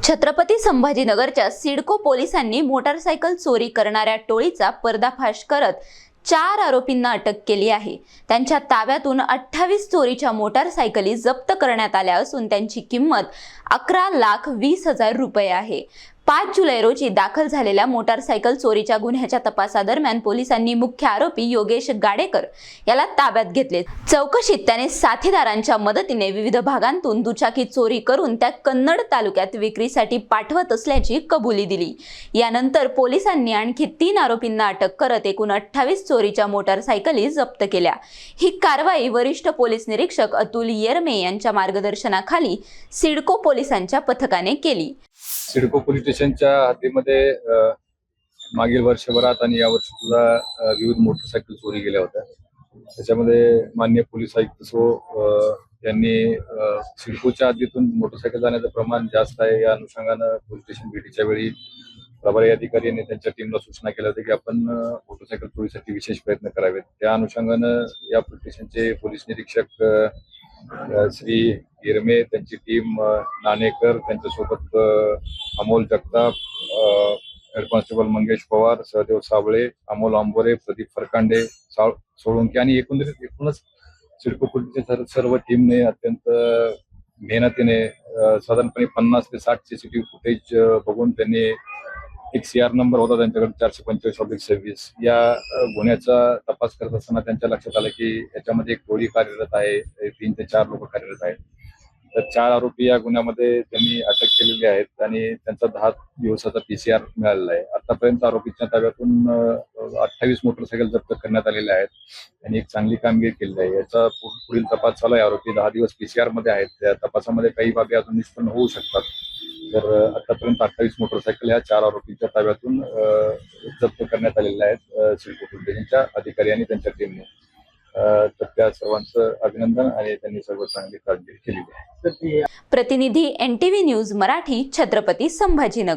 छत्रपती संभाजीनगरच्या सिडको पोलिसांनी मोटारसायकल चोरी करणाऱ्या टोळीचा पर्दाफाश करत 4 आरोपींना अटक केली आहे। त्यांच्या ताब्यातून 28 चोरीच्या मोटारसायकली जप्त करण्यात आल्या असून त्यांची किंमत 11,20,000 रुपये आहे। 5 जुलै रोजी दाखल झालेल्या मोटारसायकल चोरीच्या गुन्ह्याच्या तपासादरम्यान पोलिसांनी मुख्य आरोपी योगेश गाडेकर याला ताब्यात घेतले। चौकशीत त्याने साथीदारांच्या मदतीने विविध भागांतून दुचाकी चोरी करून त्या कन्नड तालुक्यात विक्रीसाठी पाठवत असल्याची कबुली दिली। यानंतर पोलिसांनी आणखी 3 आरोपींना अटक करत एकूण 28 चोरीच्या मोटारसायकली जप्त केल्या। ही कारवाई वरिष्ठ पोलीस निरीक्षक अतुल येरमे यांच्या मार्गदर्शनाखाली सिडको पोलिसांच्या पथकाने केली। सिडको पोलीस स्टेशनच्या हद्दीमध्ये मागील वर्षभरात आणि यावर्षी सुद्धा विविध मोटरसायकल चोरी गेल्या होत्या। त्याच्यामध्ये माननीय पोलीस आयुक्त यांनी सिडकोच्या हद्दीतून मोटरसायकल जाण्याचं प्रमाण जास्त आहे या अनुषंगानं पोलीस स्टेशन भेटीच्या वेळी प्रभारी अधिकारी यांनी त्यांच्या टीमला सूचना केल्या होत्या की आपण मोटरसायकल चोरीसाठी विशेष प्रयत्न करावेत। त्या अनुषंगानं या पोलीस स्टेशनचे पोलीस निरीक्षक श्री येरमे, त्यांची टीम नाणेकर, त्यांच्यासोबत अमोल जगताप, हेड कॉन्स्टेबल मंगेश पवार, सहदेव साबळे, अमोल आंबोरे, प्रदीप फरकांडे, सोळंकी आणि एकूणच सिडको पोलीसच्या सर्व टीमने अत्यंत मेहनतीने साधारणपणे 50 ते 60 CCTV फुटेज बघून त्यांनी एक CR नंबर होता त्यांच्याकडे 425/26 या गुन्ह्याचा तपास करत असताना त्यांच्या लक्षात आलं की याच्यामध्ये एक टोळी कार्यरत आहे, 3 ते 4 लोक कार्यरत आहेत। तर 4 आरोपी या गुन्ह्यामध्ये त्यांनी अटक केलेली आहेत आणि त्यांचा 10 दिवसाचा PCR मिळालेला आहे। आतापर्यंत आरोपीच्या ताब्यातून 28 मोटरसायकल जप्त करण्यात आलेल्या आहेत। त्यांनी एक चांगली कामगिरी केली आहे। याचा पुढील तपास चालू आहे। आरोपी 10 दिवस PCR मध्ये आहेत। त्या तपासामध्ये काही बाबी अजून निष्पन्न होऊ शकतात। तर आतापर्यंत 28 मोटरसायकल ह्या 4 आरोपींच्या ताब्यातून जप्त करण्यात आलेल्या आहेत सिडको पोलीस स्टेशनच्या अधिकारी आणि त्यांच्या टीमने। तर त्या सर्वांचं अभिनंदन आणि त्यांनी सर्व चांगली कामगिरी केलेली आहे। प्रतिनिधी NTV न्यूज मराठी, छत्रपती संभाजीनगर।